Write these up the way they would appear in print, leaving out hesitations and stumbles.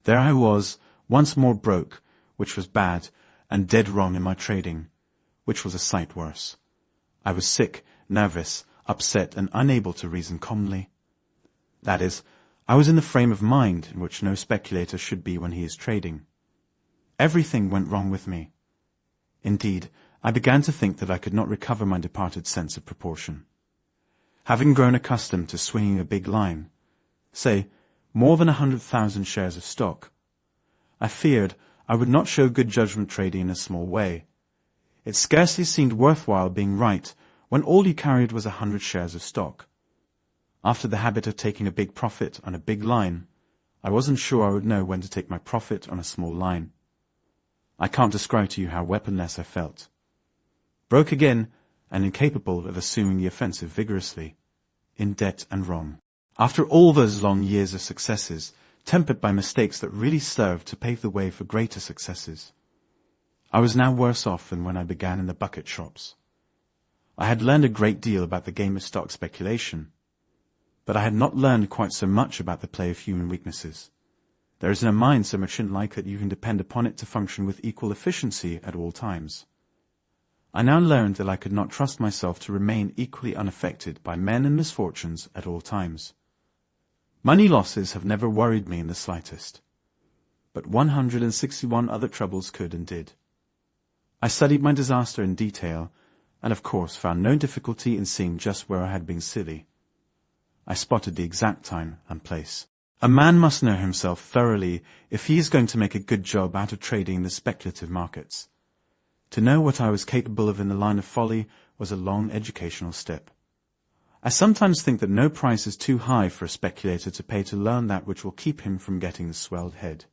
There I was, once more broke, which was bad, and dead wrong in my trading, which was a sight worse. I was sick, nervous, upset, and unable to reason calmly. That is, I was in the frame of mind in which no speculator should be when he is trading. Everything went wrong with me. Indeed, I began to think that I could not recover my departed sense of proportion. Having grown accustomed to swinging a big line, say, more than 100,000 shares of stock, I feared I would not show good judgment trading in a small way. It scarcely seemed worthwhile being right when all you carried was 100 shares of stock. After the habit of taking a big profit on a big line, I wasn't sure I would know when to take my profit on a small line. I can't describe to you how weaponless I felt. Broke again, and incapable of assuming the offensive vigorously, in debt and wrong. After all those long years of successes, tempered by mistakes that really served to pave the way for greater successes, I was now worse off than when I began in the bucket shops. I had learned a great deal about the game of stock speculation, but I had not learned quite so much about the play of human weaknesses. There is no mind so machine-like that you can depend upon it to function with equal efficiency at all times. I now learned that I could not trust myself to remain equally unaffected by men and misfortunes at all times. Money losses have never worried me in the slightest, but 161 other troubles could and did. I studied my disaster in detail, and of course found no difficulty in seeing just where I had been silly. I spotted the exact time and place. A man must know himself thoroughly if he is going to make a good job out of trading in the speculative markets. To know what I was capable of in the line of folly was a long educational step. I sometimes think that no price is too high for a speculator to pay to learn that which will keep him from getting the swelled head.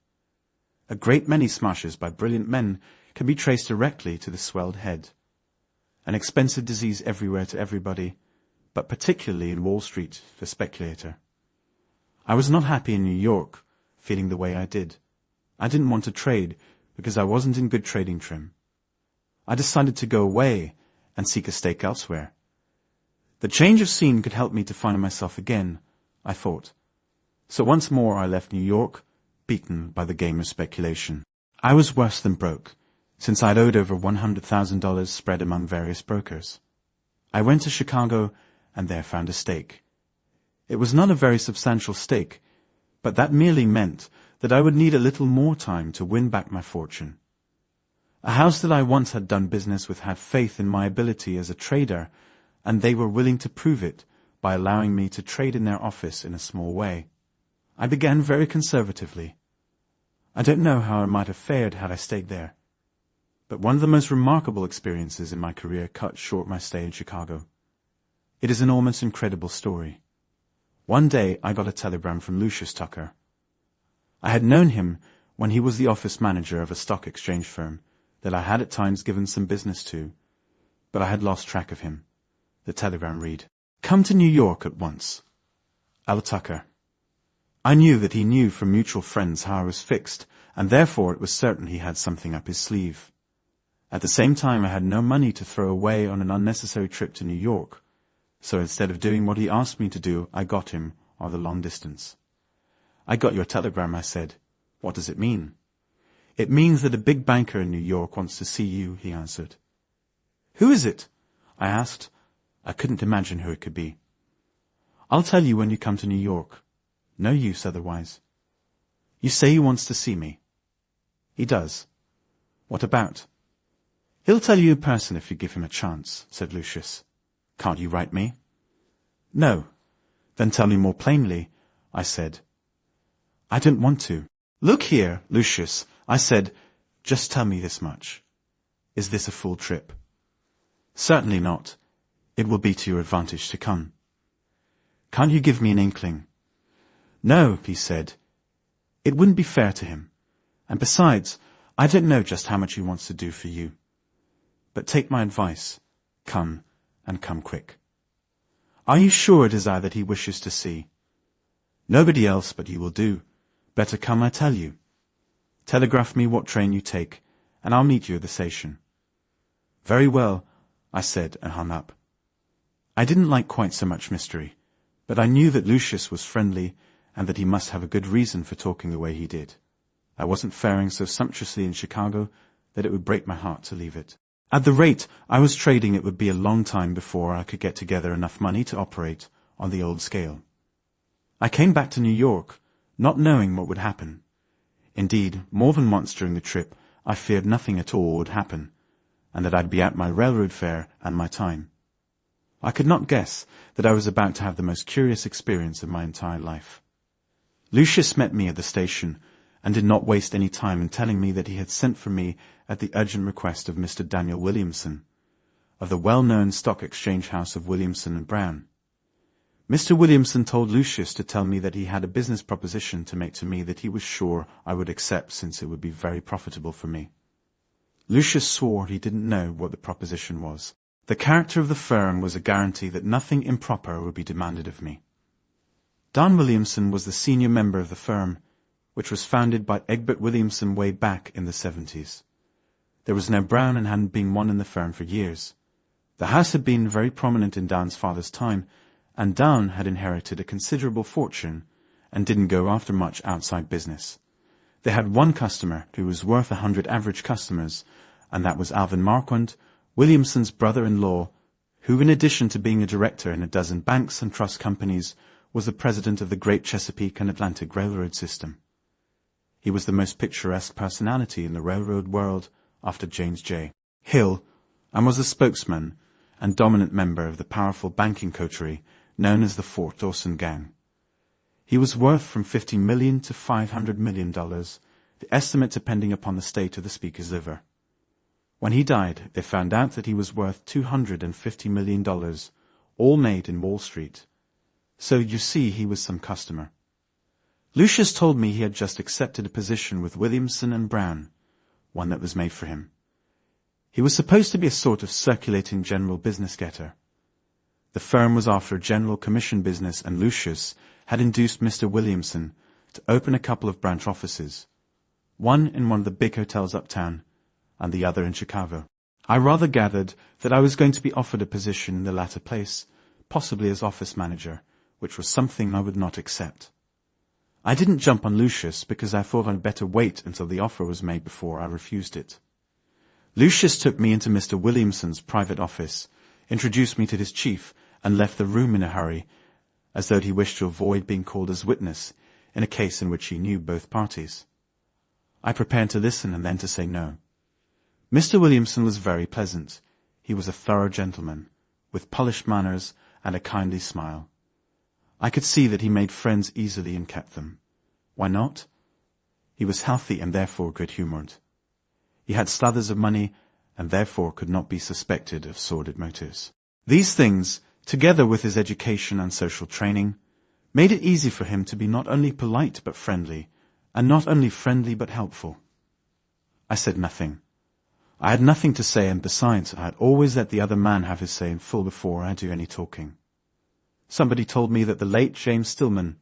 A great many smashes by brilliant men can be traced directly to the swelled head. An expensive disease everywhere to everybody, but particularly in Wall Street for speculator. I was not happy in New York, feeling the way I did. I didn't want to trade because I wasn't in good trading trim. I decided to go away and seek a stake elsewhere. The change of scene could help me to find myself again, I thought. So once more I left New York, beaten by the game of speculation. I was worse than broke, since I'd owed over $100,000 spread among various brokers. I went to Chicago and there found a stake. It was not a very substantial stake, but that merely meant that I would need a little more time to win back my fortune. A house that I once had done business with had faith in my ability as a trader, and they were willing to prove it by allowing me to trade in their office in a small way. I began very conservatively. I don't know how I might have fared had I stayed there, but one of the most remarkable experiences in my career cut short my stay in Chicago. It is an almost incredible story. One day I got a telegram from Lucius Tucker. I had known him when he was the office manager of a stock exchange firm that I had at times given some business to, but I had lost track of him. The telegram read, "Come to New York at once. L. Tucker." I knew that he knew from mutual friends how I was fixed, and therefore it was certain he had something up his sleeve. At the same time I had no money to throw away on an unnecessary trip to New York, so instead of doing what he asked me to do, I got him on the long distance. "I got your telegram," I said. "What does it mean?" "It means that a big banker in New York wants to see you," he answered. "Who is it?" I asked. I couldn't imagine who it could be. "I'll tell you when you come to New York. No use otherwise." "You say he wants to see me?" "He does." "What about?" "He'll tell you in person if you give him a chance," said Lucius. "Can't you write me?" "No." "Then tell me more plainly," I said. "I don't want to." "Look here, Lucius," I said, "just tell me this much. Is this a full trip?" "Certainly not. It will be to your advantage to come." "Can't you give me an inkling?" "No," he said. "It wouldn't be fair to him. And besides, I don't know just how much he wants to do for you. But take my advice. Come, and come quick." "Are you sure it is I that he wishes to see?" "Nobody else but you will do. Better come, I tell you. Telegraph me what train you take, and I'll meet you at the station." "Very well," I said, and hung up. I didn't like quite so much mystery, but I knew that Lucius was friendly and that he must have a good reason for talking the way he did. I wasn't faring so sumptuously in Chicago that it would break my heart to leave it. At the rate I was trading, it would be a long time before I could get together enough money to operate on the old scale. I came back to New York, not knowing what would happen. Indeed, more than once during the trip, I feared nothing at all would happen, and that I'd be at my railroad fare and my time. I could not guess that I was about to have the most curious experience of my entire life. Lucius met me at the station, and did not waste any time in telling me that he had sent for me at the urgent request of Mr. Daniel Williamson, of the well-known stock exchange house of Williamson and Brown. Mr. Williamson told Lucius to tell me that he had a business proposition to make to me that he was sure I would accept, since it would be very profitable for me. Lucius swore he didn't know what the proposition was. The character of the firm was a guarantee that nothing improper would be demanded of me. Don Williamson was the senior member of the firm, which was founded by Egbert Williamson way back in the 70s. There was no Brown and hadn't been one in the firm for years. The house had been very prominent in Don's father's time, and Don had inherited a considerable fortune and didn't go after much outside business. They had one customer who was worth 100 average customers, and that was Alvin Marquand, Williamson's brother-in-law, who, in addition to being a director in a dozen banks and trust companies, was the president of the great Chesapeake and Atlantic Railroad system. He was the most picturesque personality in the railroad world after James J. Hill, and was the spokesman and dominant member of the powerful banking coterie known as the Fort Dawson Gang. He was worth from $50 million to $500 million, the estimate depending upon the state of the speaker's liver. When he died, they found out that he was worth $250 million, all made in Wall Street. So you see, he was some customer. Lucius told me he had just accepted a position with Williamson and Brown, one that was made for him. He was supposed to be a sort of circulating general business getter. The firm was after a general commission business, and Lucius had induced Mr. Williamson to open a couple of branch offices, one in one of the big hotels uptown and the other in Chicago. I rather gathered that I was going to be offered a position in the latter place, possibly as office manager, which was something I would not accept. I didn't jump on Lucius because I thought I'd better wait until the offer was made before I refused it. Lucius took me into Mr. Williamson's private office, introduced me to his chief, and left the room in a hurry, as though he wished to avoid being called as witness in a case in which he knew both parties. I prepared to listen and then to say no. Mr. Williamson was very pleasant. He was a thorough gentleman, with polished manners and a kindly smile. I could see that he made friends easily and kept them. Why not? He was healthy and therefore good-humoured. He had slathers of money and therefore could not be suspected of sordid motives. These things, together with his education and social training, made it easy for him to be not only polite but friendly, and not only friendly but helpful. I said nothing. I had nothing to say, and besides, I had always let the other man have his say in full before I do any talking. Somebody told me that the late James Stillman,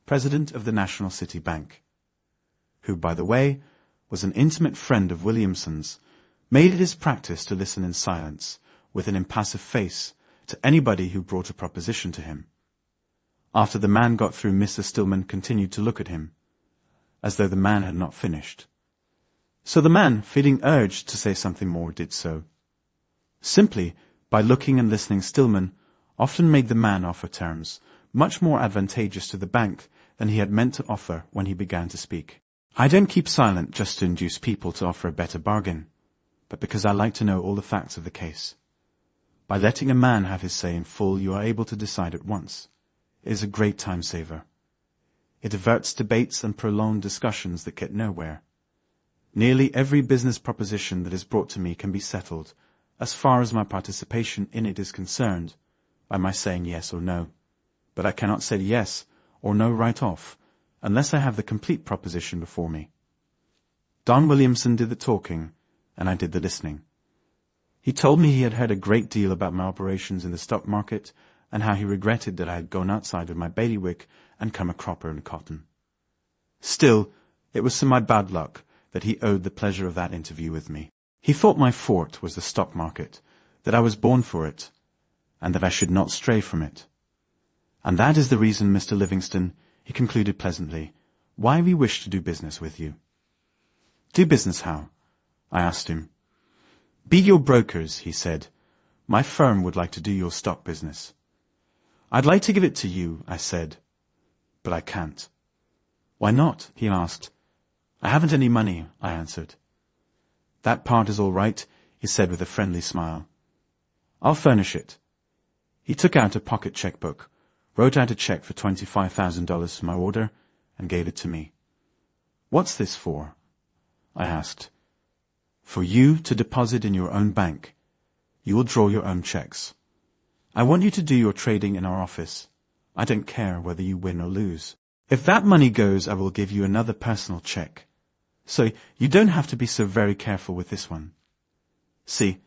president of the National City Bank, who, by the way, was an intimate friend of Williamson's, made it his practice to listen in silence, with an impassive face, to anybody who brought a proposition to him. After the man got through, Mr. Stillman continued to look at him, as though the man had not finished. So the man, feeling urged to say something more, did so. Simply, by looking and listening, Stillman often made the man offer terms much more advantageous to the bank than he had meant to offer when he began to speak. I don't keep silent just to induce people to offer a better bargain, but because I like to know all the facts of the case. By letting a man have his say in full, you are able to decide at once. It is a great time-saver. It averts debates and prolonged discussions that get nowhere. Nearly every business proposition that is brought to me can be settled, as far as my participation in it is concerned, by my saying yes or no. But I cannot say yes or no right off, unless I have the complete proposition before me. Don Williamson did the talking, and I did the listening. He told me he had heard a great deal about my operations in the stock market, and how he regretted that I had gone outside of my bailiwick and come a cropper in cotton. Still, it was to my bad luck that he owed the pleasure of that interview with me. He thought my forte was the stock market, that I was born for it, and that I should not stray from it. And that is the reason, Mr. Livingston, he concluded pleasantly, why we wish to do business with you. Do business how? I asked him. Be your brokers, he said. My firm would like to do your stock business. I'd like to give it to you, I said, but I can't. Why not? He asked. I haven't any money, I answered. That part is all right, he said with a friendly smile. I'll furnish it. He took out a pocket checkbook, wrote out a check for $25,000 for my order, and gave it to me. What's this for? I asked. For you to deposit in your own bank. You will draw your own checks. I want you to do your trading in our office. I don't care whether you win or lose. If that money goes, I will give you another personal check. So you don't have to be so very careful with this one. See,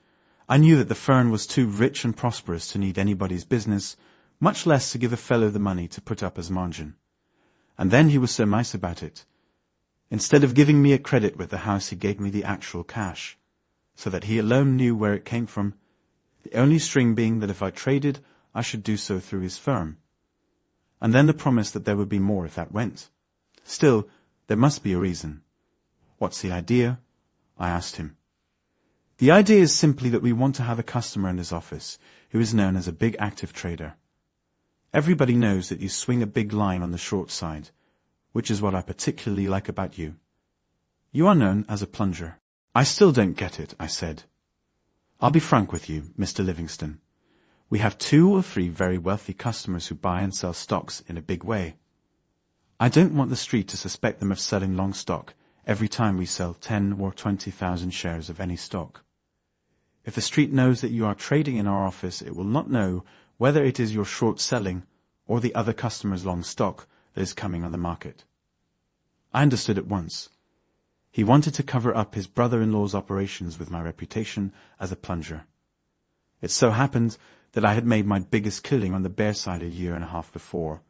I knew that the firm was too rich and prosperous to need anybody's business, much less to give a fellow the money to put up as margin. And then he was so nice about it. Instead of giving me a credit with the house, he gave me the actual cash, so that he alone knew where it came from, the only string being that if I traded, I should do so through his firm. And then the promise that there would be more if that went. Still, there must be a reason. What's the idea? I asked him. The idea is simply that we want to have a customer in his office who is known as a big active trader. Everybody knows that you swing a big line on the short side, which is what I particularly like about you. You are known as a plunger. I still don't get it, I said. I'll be frank with you, Mr. Livingston. We have 2 or 3 very wealthy customers who buy and sell stocks in a big way. I don't want the street to suspect them of selling long stock every time we sell 10 or 20,000 shares of any stock. If the street knows that you are trading in our office, it will not know whether it is your short selling or the other customer's long stock that is coming on the market. I understood at once. He wanted to cover up his brother-in-law's operations with my reputation as a plunger. It so happened that I had made my biggest killing on the bear side a year and a half before.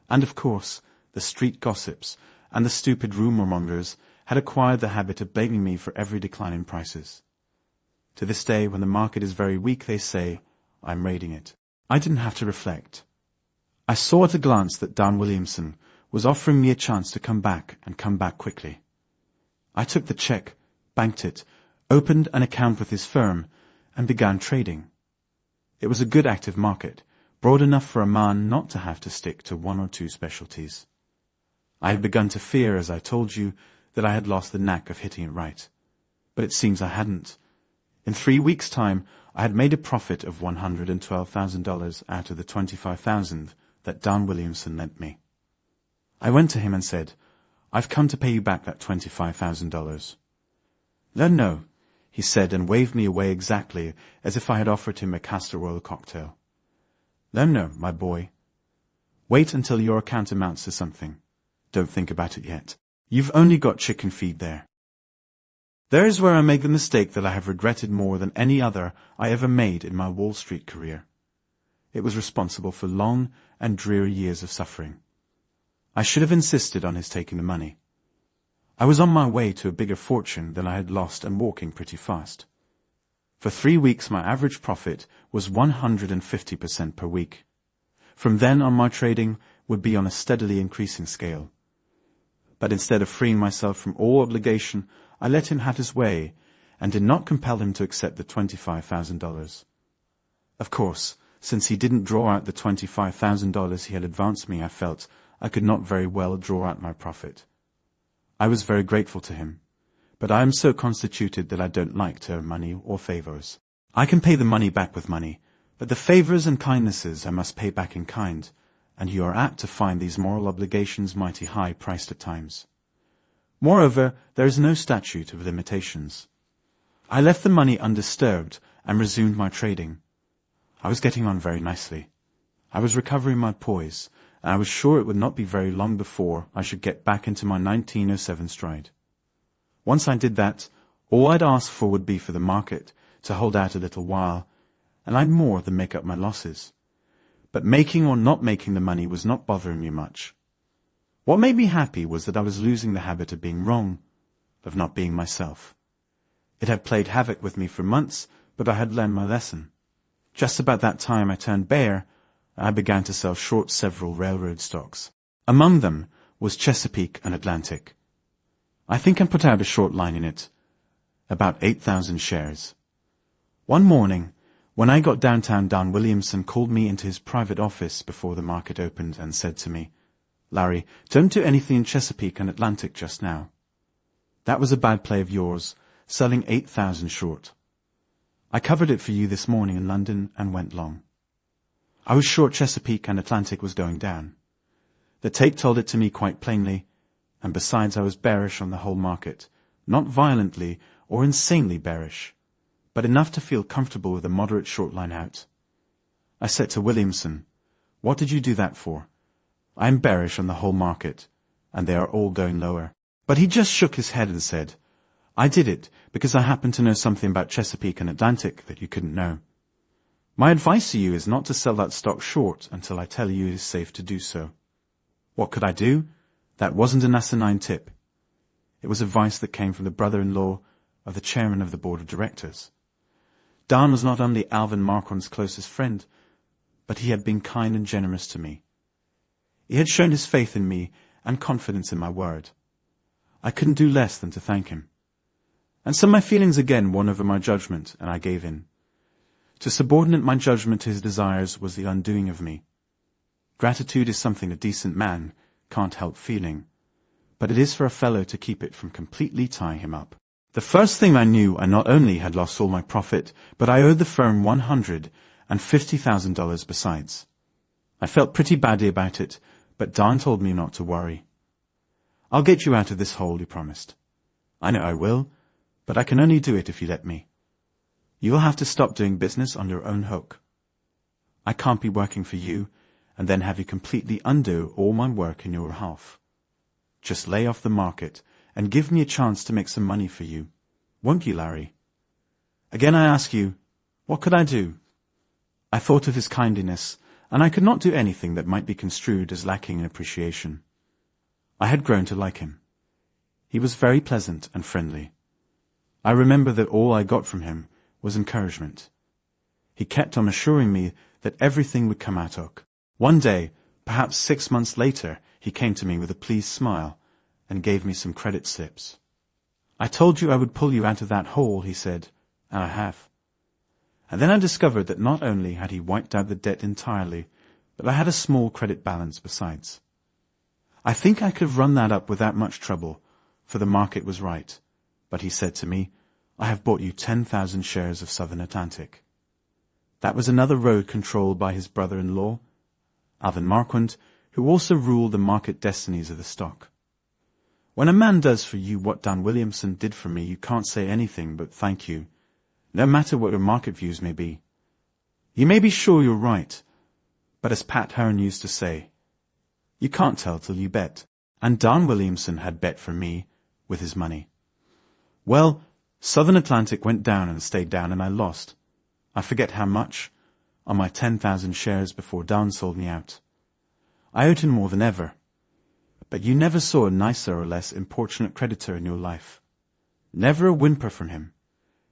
And of course, the street gossips and the stupid rumor-mongers had acquired the habit of blaming me for every decline in prices. To this day, when the market is very weak, they say, I'm raiding it. I didn't have to reflect. I saw at a glance that Dan Williamson was offering me a chance to come back and come back quickly. I took the check, banked it, opened an account with his firm, and began trading. It was a good active market, broad enough for a man not to have to stick to 1 or 2 specialties. I had begun to fear, as I told you, that I had lost the knack of hitting it right. But it seems I hadn't. In 3 weeks' time, I had made a profit of $112,000 out of the $25,000 that Dan Williamson lent me. I went to him and said, I've come to pay you back that $25,000. No, he said, and waved me away exactly as if I had offered him a castor oil cocktail. No, my boy. Wait until your account amounts to something. Don't think about it yet. You've only got chicken feed there. There is where I made the mistake that I have regretted more than any other I ever made in my Wall Street career. It was responsible for long and dreary years of suffering. I should have insisted on his taking the money. I was on my way to a bigger fortune than I had lost and walking pretty fast. For 3 weeks my average profit was 150% per week. From then on my trading would be on a steadily increasing scale. But instead of freeing myself from all obligation, I let him have his way and did not compel him to accept the $25,000. Of course, since he didn't draw out the $25,000 he had advanced me, I felt I could not very well draw out my profit. I was very grateful to him, but I am so constituted that I don't like to earn money or favors. I can pay the money back with money, but the favors and kindnesses I must pay back in kind, and you are apt to find these moral obligations mighty high priced at times. Moreover, there is no statute of limitations. I left the money undisturbed and resumed my trading. I was getting on very nicely. I was recovering my poise, and I was sure it would not be very long before I should get back into my 1907 stride. Once I did that, all I'd ask for would be for the market to hold out a little while, and I'd more than make up my losses. But making or not making the money was not bothering me much. What made me happy was that I was losing the habit of being wrong, of not being myself. It had played havoc with me for months, but I had learned my lesson. Just about that time I turned bear, and I began to sell short several railroad stocks. Among them was Chesapeake and Atlantic. I think I put out a short line in it, about 8,000 shares. One morning, when I got downtown, Don Williamson called me into his private office before the market opened and said to me, "Larry, don't do anything in Chesapeake and Atlantic just now. That was a bad play of yours, selling 8,000 short. I covered it for you this morning in London and went long. I was short Chesapeake and Atlantic was going down. The tape told it to me quite plainly, and besides I was bearish on the whole market, not violently or insanely bearish, but enough to feel comfortable with a moderate short line out. I said to Williamson, 'What did you do that for? I am bearish on the whole market, and they are all going lower.' But he just shook his head and said, 'I did it because I happen to know something about Chesapeake and Atlantic that you couldn't know. My advice to you is not to sell that stock short until I tell you it is safe to do so.' What could I do? That wasn't an asinine tip. It was advice that came from the brother-in-law of the chairman of the board of directors. Don was not only Alvin Marquand's closest friend, but he had been kind and generous to me. He had shown his faith in me and confidence in my word. I couldn't do less than to thank him. And so my feelings again won over my judgment, and I gave in. To subordinate my judgment to his desires was the undoing of me. Gratitude is something a decent man can't help feeling, but it is for a fellow to keep it from completely tying him up. The first thing I knew, I not only had lost all my profit, but I owed the firm $150,000 besides. I felt pretty badly about it, but Don told me not to worry. 'I'll get you out of this hole,' he promised. 'I know I will, but I can only do it if you let me. You will have to stop doing business on your own hook. I can't be working for you and then have you completely undo all my work in your behalf. Just lay off the market and give me a chance to make some money for you. Won't you, Larry?' Again I ask you, what could I do? I thought of his kindliness, and I could not do anything that might be construed as lacking in appreciation. I had grown to like him. He was very pleasant and friendly. I remember that all I got from him was encouragement. He kept on assuring me that everything would come out ok. One day, perhaps 6 months later, he came to me with a pleased smile and gave me some credit slips. 'I told you I would pull you out of that hole,' he said, 'and I have.' And then I discovered that not only had he wiped out the debt entirely, but I had a small credit balance besides. I think I could have run that up without much trouble, for the market was right. But he said to me, 'I have bought you 10,000 shares of Southern Atlantic.' That was another road controlled by his brother-in-law, Alvin Marquand, who also ruled the market destinies of the stock. When a man does for you what Don Williamson did for me, you can't say anything but thank you, no matter what your market views may be. You may be sure you're right, but as Pat Hearn used to say, you can't tell till you bet. And Don Williamson had bet for me with his money. Well, Southern Atlantic went down and stayed down, and I lost. I forget how much, on my 10,000 shares before Don sold me out. I owed him more than ever. But you never saw a nicer or less importunate creditor in your life. Never a whimper from him.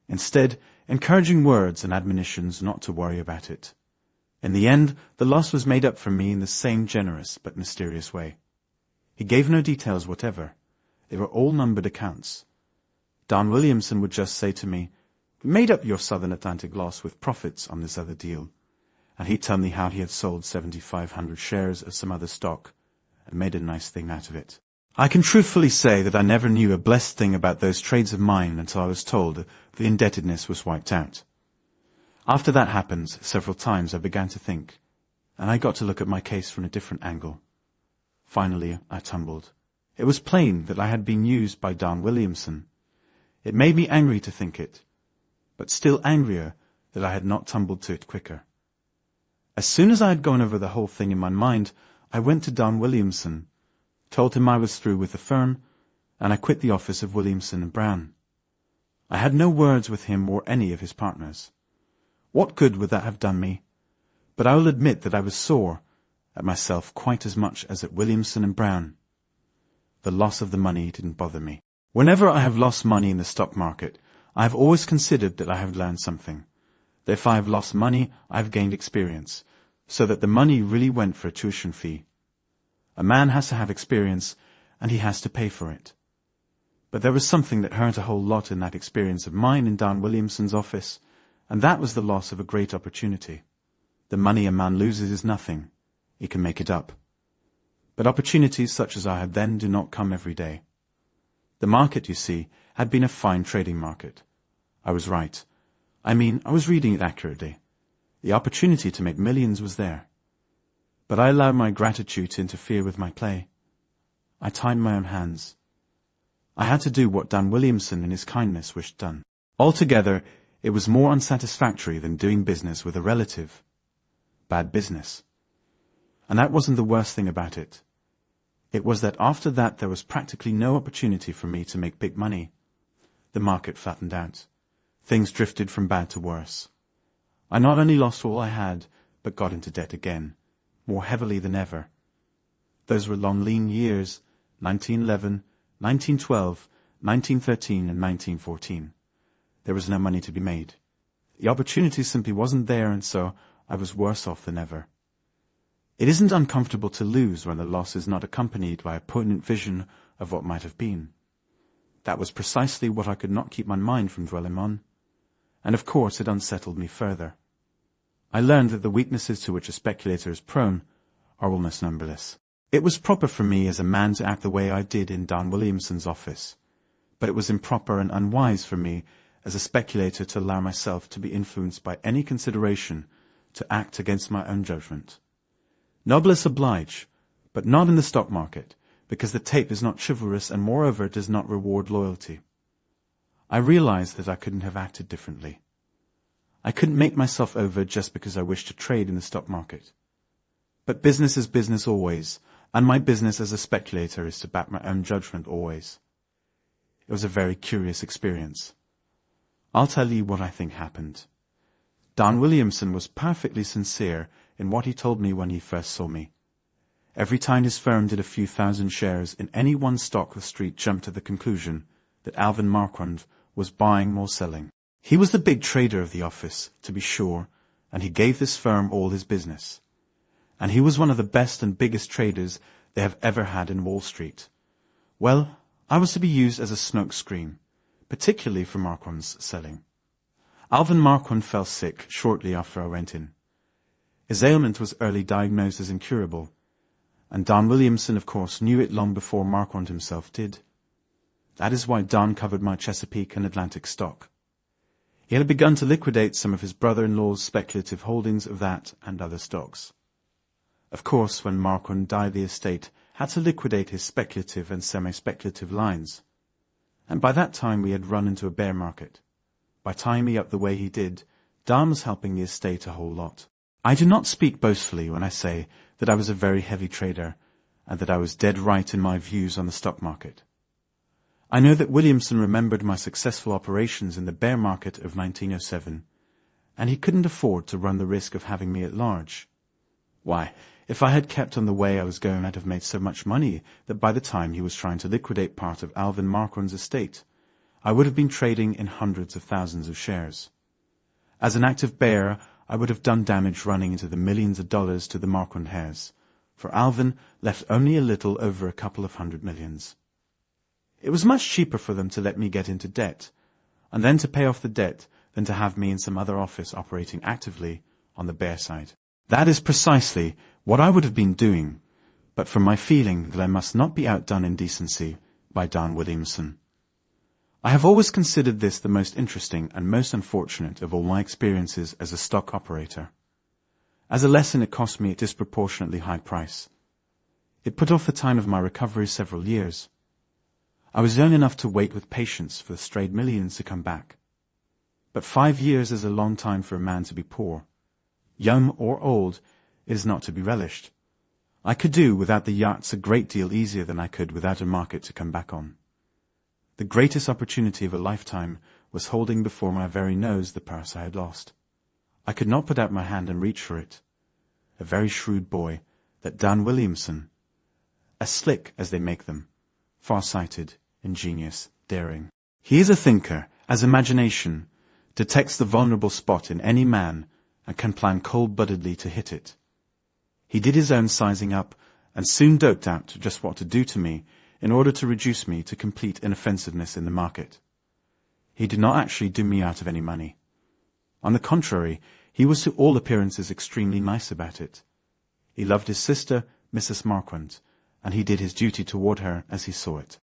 Instead, encouraging words and admonitions not to worry about it. In the end, the loss was made up for me in the same generous but mysterious way. He gave no details whatever. They were all numbered accounts. Don Williamson would just say to me, "We made up your Southern Atlantic loss with profits on this other deal." And he'd tell me how he had sold 7,500 shares of some other stock and made a nice thing out of it. I can truthfully say that I never knew a blessed thing about those trades of mine until I was told the indebtedness was wiped out. After that happened, several times I began to think, and I got to look at my case from a different angle. Finally, I tumbled. It was plain that I had been used by Don Williamson. It made me angry to think it, but still angrier that I had not tumbled to it quicker. As soon as I had gone over the whole thing in my mind, I went to Don Williamson, told him I was through with the firm, and I quit the office of Williamson and Brown. I had no words with him or any of his partners. What good would that have done me? But I will admit that I was sore at myself quite as much as at Williamson and Brown. The loss of the money didn't bother me. Whenever I have lost money in the stock market, I have always considered that I have learned something. That if I have lost money, I have gained experience, so that the money really went for a tuition fee. A man has to have experience, and he has to pay for it. But there was something that hurt a whole lot in that experience of mine in Dan Williamson's office, and that was the loss of a great opportunity. The money a man loses is nothing. He can make it up. But opportunities such as I had then do not come every day. The market, you see, had been a fine trading market. I was right. I was reading it accurately. The opportunity to make millions was there. But I allowed my gratitude to interfere with my play. I tied my own hands. I had to do what Dan Williamson in his kindness wished done. Altogether, it was more unsatisfactory than doing business with a relative. Bad business. And that wasn't the worst thing about it. It was that after that there was practically no opportunity for me to make big money. The market flattened out. Things drifted from bad to worse. I not only lost all I had, but got into debt again, more heavily than ever. Those were long, lean years, 1911, 1912, 1913, and 1914. There was no money to be made. The opportunity simply wasn't there, and so I was worse off than ever. It isn't uncomfortable to lose when the loss is not accompanied by a poignant vision of what might have been. That was precisely what I could not keep my mind from dwelling on, and of course it unsettled me further. I learned that the weaknesses to which a speculator is prone are almost numberless. It was proper for me as a man to act the way I did in Dan Williamson's office, but it was improper and unwise for me as a speculator to allow myself to be influenced by any consideration to act against my own judgment. Noblesse oblige, but not in the stock market, because the tape is not chivalrous and moreover does not reward loyalty. I realized that I couldn't have acted differently. I couldn't make myself over just because I wished to trade in the stock market. But business is business always, and my business as a speculator is to back my own judgment always. It was a very curious experience. I'll tell you what I think happened. Dan Williamson was perfectly sincere in what he told me when he first saw me. Every time his firm did a few thousand shares in any one stock, the street jumped to the conclusion that Alvin Marquand was buying or selling. He was the big trader of the office, to be sure, and he gave this firm all his business. And he was one of the best and biggest traders they have ever had in Wall Street. Well, I was to be used as a smokescreen, particularly for Marquand's selling. Alvin Marquand fell sick shortly after I went in. His ailment was early diagnosed as incurable, and Dan Williamson, of course, knew it long before Marquand himself did. That is why Dan covered my Chesapeake and Atlantic stock. He had begun to liquidate some of his brother-in-law's speculative holdings of that and other stocks. Of course, when Marquand died, the estate had to liquidate his speculative and semi-speculative lines. And by that time we had run into a bear market. By tying me up the way he did, Dan was helping the estate a whole lot. I do not speak boastfully when I say that I was a very heavy trader and that I was dead right in my views on the stock market. I know that Williamson remembered my successful operations in the bear market of 1907, and he couldn't afford to run the risk of having me at large. Why, if I had kept on the way I was going, I'd have made so much money that by the time he was trying to liquidate part of Alvin Marquand's estate, I would have been trading in hundreds of thousands of shares. As an active bear, I would have done damage running into the millions of dollars to the Marquand heirs, for Alvin left only a little over a couple of $100 million. It was much cheaper for them to let me get into debt, and then to pay off the debt than to have me in some other office operating actively on the bear side. That is precisely what I would have been doing, but for my feeling that I must not be outdone in decency by Dan Williamson. I have always considered this the most interesting and most unfortunate of all my experiences as a stock operator. As a lesson, it cost me a disproportionately high price. It put off the time of my recovery several years. I was young enough to wait with patience for the strayed millions to come back. But 5 years is a long time for a man to be poor. Young or old, it is not to be relished. I could do without the yachts a great deal easier than I could without a market to come back on. The greatest opportunity of a lifetime was holding before my very nose the purse I had lost. I could not put out my hand and reach for it. A very shrewd boy, that Dan Williamson. As slick as they make them. Far-sighted, ingenious, daring. He is a thinker, has imagination, detects the vulnerable spot in any man, and can plan cold-bloodedly to hit it. He did his own sizing up, and soon doped out just what to do to me in order to reduce me to complete inoffensiveness in the market. He did not actually do me out of any money. On the contrary, he was to all appearances extremely nice about it. He loved his sister, Mrs. Marquand, and he did his duty toward her as he saw it.